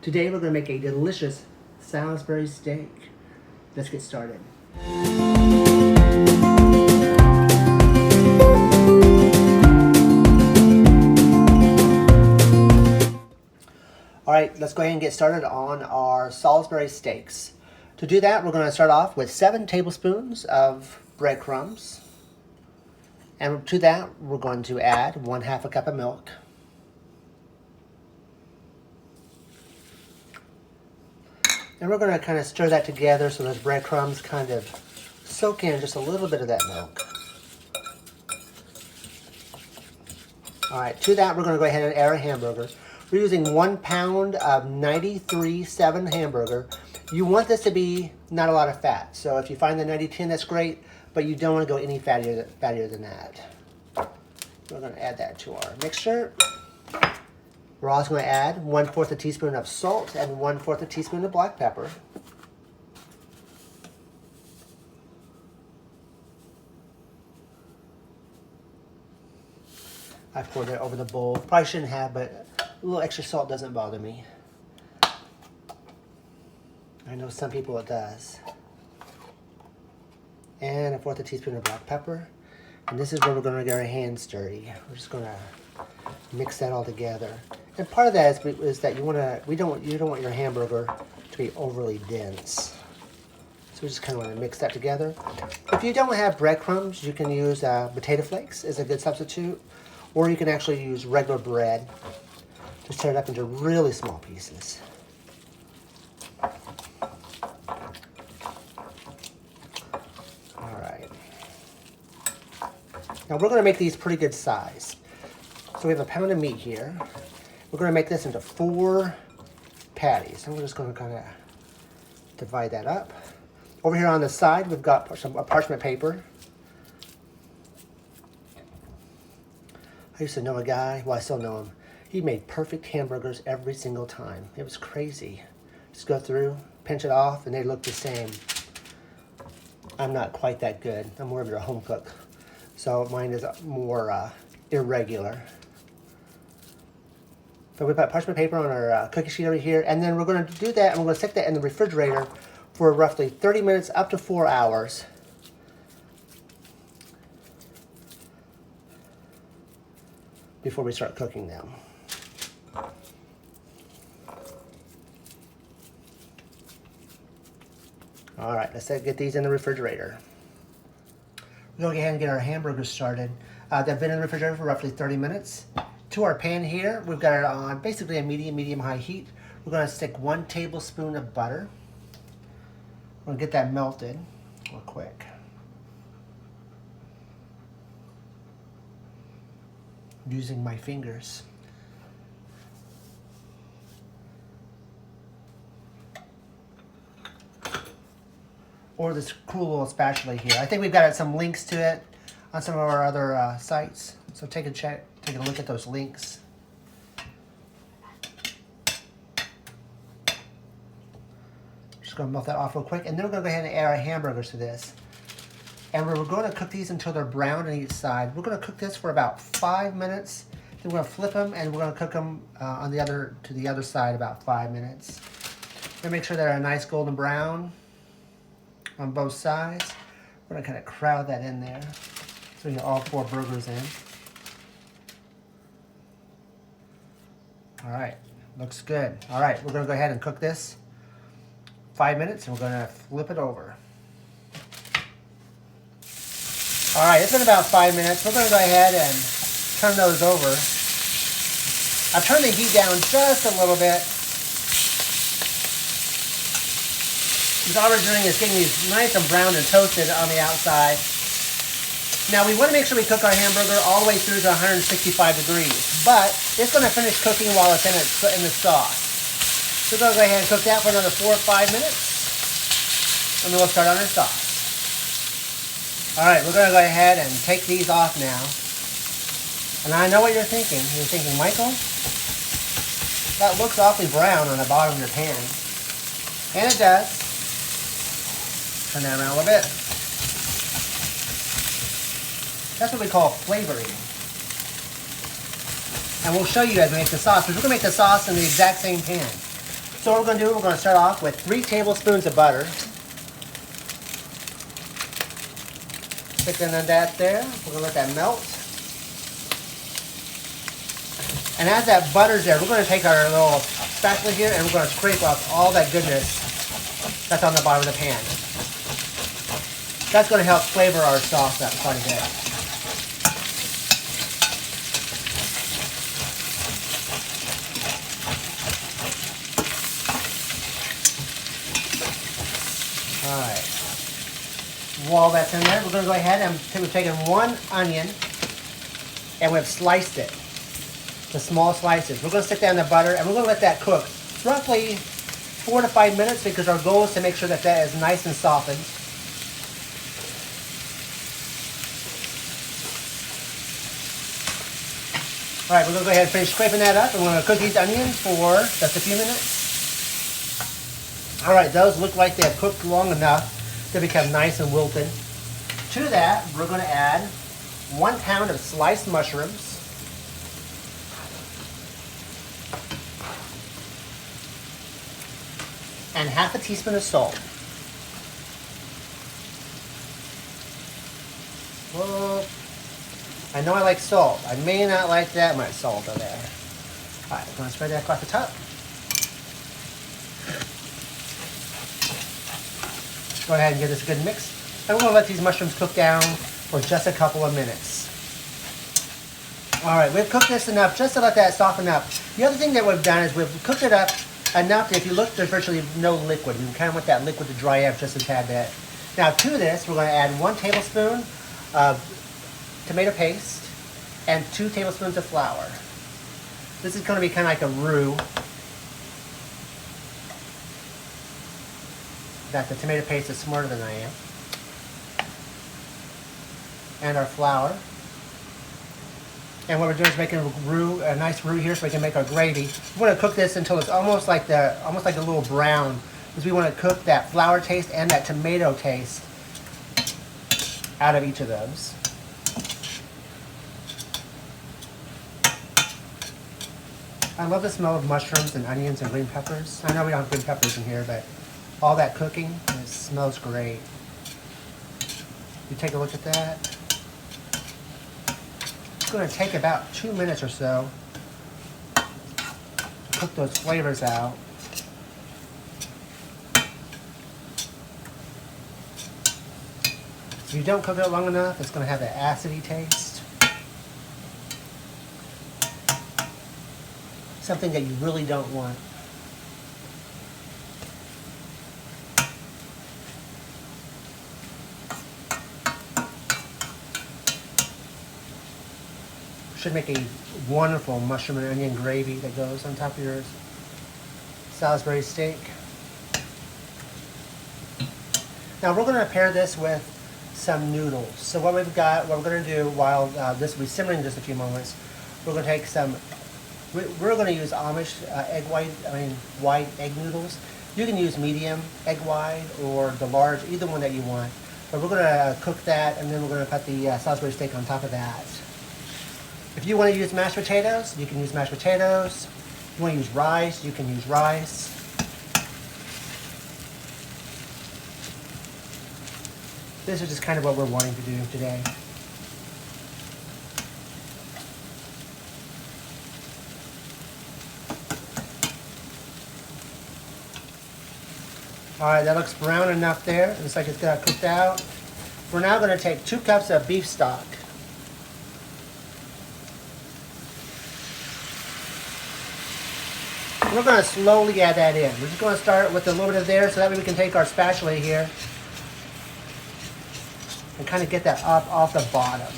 Today we're going to make a delicious Salisbury steak. Let's get started. All right, let's go ahead and get started on our Salisbury steaks. To do that, we're going to start off with 7 tablespoons of breadcrumbs. And to that, we're going to add 1/2 cup of milk. And we're going to kind of stir that together so those breadcrumbs kind of soak in just a little bit of that milk. All right, to that, we're going to go ahead and add our hamburger. We're using 1 pound of 93.7 hamburger. You want this to be not a lot of fat. So if you find the 90/10, that's great, but you don't want to go any fattier than that. We're going to add that to our mixture. We're also going to add 1/4 teaspoon of salt and 1/4 teaspoon of black pepper. I poured it over the bowl. Probably shouldn't have, but a little extra salt doesn't bother me. I know some people it does. And 1/4 teaspoon of black pepper. And this is where we're going to get our hands dirty. We're just going to mix that all together. And part of that is that you don't want your hamburger to be overly dense. So we just kind of want to mix that together. If you don't have breadcrumbs, you can use potato flakes as a good substitute, or you can actually use regular bread. Just tear it up into really small pieces. All right. Now we're going to make these pretty good size. So we have 1 pound of meat here. We're going to make this into 4 patties. And we're just going to kind of divide that up. Over here on the side, we've got some parchment paper. I used to know a guy, well, I still know him. He made perfect hamburgers every single time. It was crazy. Just go through, pinch it off, and they look the same. I'm not quite that good. I'm more of a home cook. So mine is more irregular. So we put parchment paper on our cookie sheet over here, and then we're going to do that, and we're going to stick that in the refrigerator for roughly 30 minutes up to 4 hours. Before we start cooking them. All right, let's get these in the refrigerator. We're going to go ahead and get our hamburgers started. They've been in the refrigerator for roughly 30 minutes. To our pan here, we've got it on basically a medium-high heat. We're going to stick 1 tablespoon of butter. We're going to get that melted real quick. Using my fingers. Or this cool little spatula here. I think we've got some links to it on some of our other sites. So take a look at those links. Just gonna melt that off real quick, and then we're gonna go ahead and add our hamburgers to this. And we're going to cook these until they're brown on each side. We're going to cook this for about 5 minutes. Then we're going to flip them, and we're going to cook them to the other side about 5 minutes. We're going to make sure they're a nice golden brown on both sides. We're going to kind of crowd that in there so we get all 4 burgers in. All right, looks good. All right, we're going to go ahead and cook this 5 minutes, and we're going to flip it over. All right, it's been about 5 minutes. We're going to go ahead and turn those over. I've turned the heat down just a little bit. Because all we're doing is getting these nice and browned and toasted on the outside. Now, we want to make sure we cook our hamburger all the way through to 165 degrees. But it's going to finish cooking while it's in the sauce. So we're going to go ahead and cook that for another 4 or 5 minutes. And then we'll start on our sauce. All right, we're going to go ahead and take these off now. And I know what you're thinking. You're thinking, Michael, that looks awfully brown on the bottom of your pan. And it does. Turn that around a little bit. That's what we call flavoring. And we'll show you as we make the sauce, because we're going to make the sauce in the exact same pan. So what we're going to do, we're going to start off with 3 tablespoons of butter. Stick in that there. We're going to let that melt. And as that butter's there, we're going to take our little spatula here and we're going to scrape off all that goodness that's on the bottom of the pan. That's going to help flavor our sauce up quite a bit. Alright. While that's in there, we're going to go ahead and we've taken 1 onion and we've sliced it to small slices. We're going to stick that in the butter and we're going to let that cook roughly 4 to 5 minutes because our goal is to make sure that that is nice and softened. Alright, we're going to go ahead and finish scraping that up and we're going to cook these onions for just a few minutes. Alright, those look like they've cooked long enough to become nice and wilted. To that, we're going to add 1 pound of sliced mushrooms, and half a teaspoon of salt. Well, I know I like salt. I may not like that much salt over there. Alright, I'm going to spread that across the top. Go ahead and give this a good mix. And we're going to let these mushrooms cook down for just a couple of minutes. Alright, we've cooked this enough just to let that soften up. The other thing that we've done is we've cooked it up enough that if you look, there's virtually no liquid. You kind of want that liquid to dry up just a tad bit. Now to this, we're going to add 1 tablespoon of tomato paste and 2 tablespoons of flour. This is going to be kind of like a roux that the tomato paste is smarter than I am. And our flour. And what we're doing is making a nice roux here so we can make our gravy. We want to cook this until it's almost like a little brown, because we want to cook that flour taste and that tomato taste out of each of those. I love the smell of mushrooms and onions and green peppers. I know we don't have green peppers in here, but all that cooking, it smells great. You take a look at that. It's going to take about 2 minutes or so to cook those flavors out. If you don't cook it long enough, it's going to have an acidy taste. Something that you really don't want. Should make a wonderful mushroom and onion gravy that goes on top of your Salisbury steak. Now we're going to pair this with some noodles. So what we're going to do while this will be simmering just a few moments, we're going to take some. We're going to use Amish white egg noodles. You can use medium egg white or the large, either one that you want. But we're going to cook that, and then we're going to put the Salisbury steak on top of that. If you want to use mashed potatoes, you can use mashed potatoes. If you want to use rice, you can use rice. This is just kind of what we're wanting to do today. Alright, that looks brown enough there. It looks like it's got cooked out. We're now going to take 2 cups of beef stock. We're going to slowly add that in. We're just going to start with a little bit of there so that way we can take our spatula here and kind of get that up off the bottom.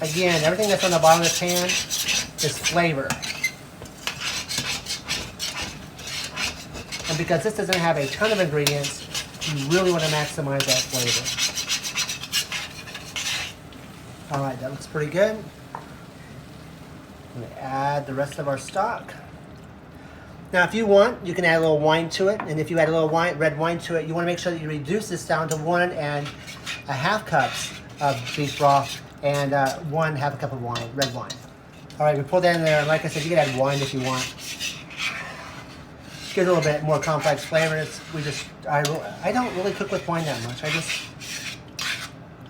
Again, everything that's on the bottom of the pan is flavor. And because this doesn't have a ton of ingredients, you really want to maximize that flavor. Alright, that looks pretty good. I'm going to add the rest of our stock. Now if you want, you can add a little wine to it. And if you add a little red wine to it, you want to make sure that you reduce this down to 1.5 cups of beef broth and 1/2 cup of wine, red wine. All right, we pulled that in there. Like I said, you can add wine if you want. Gives a little bit more complex flavor. I don't really cook with wine that much.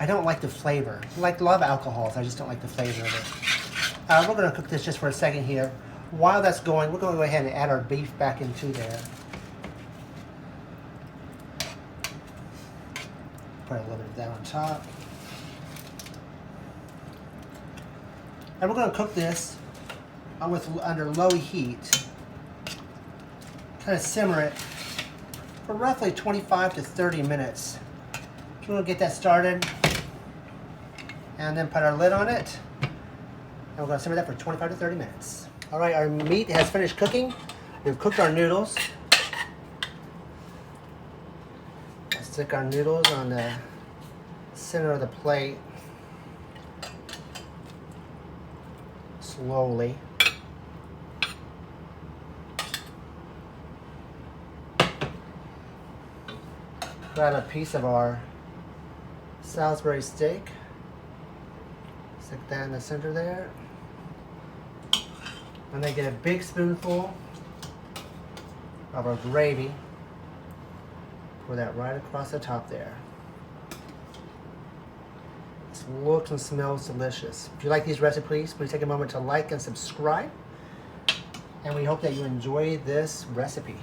I don't like the flavor. I love alcohols. I just don't like the flavor of it. We're going to cook this just for a second here. While that's going, we're going to go ahead and add our beef back into there. Put a little bit of that on top. And we're going to cook this under low heat. Kind of simmer it for roughly 25 to 30 minutes. So we're going to get that started and then put our lid on it. And we're going to simmer that for 25 to 30 minutes. All right, our meat has finished cooking. We've cooked our noodles. Let's stick our noodles on the center of the plate. Slowly. Grab a piece of our Salisbury steak. Stick that in the center there. And then get a big spoonful of our gravy. Pour that right across the top there. This looks and smells delicious. If you like these recipes, please take a moment to like and subscribe. And we hope that you enjoy this recipe.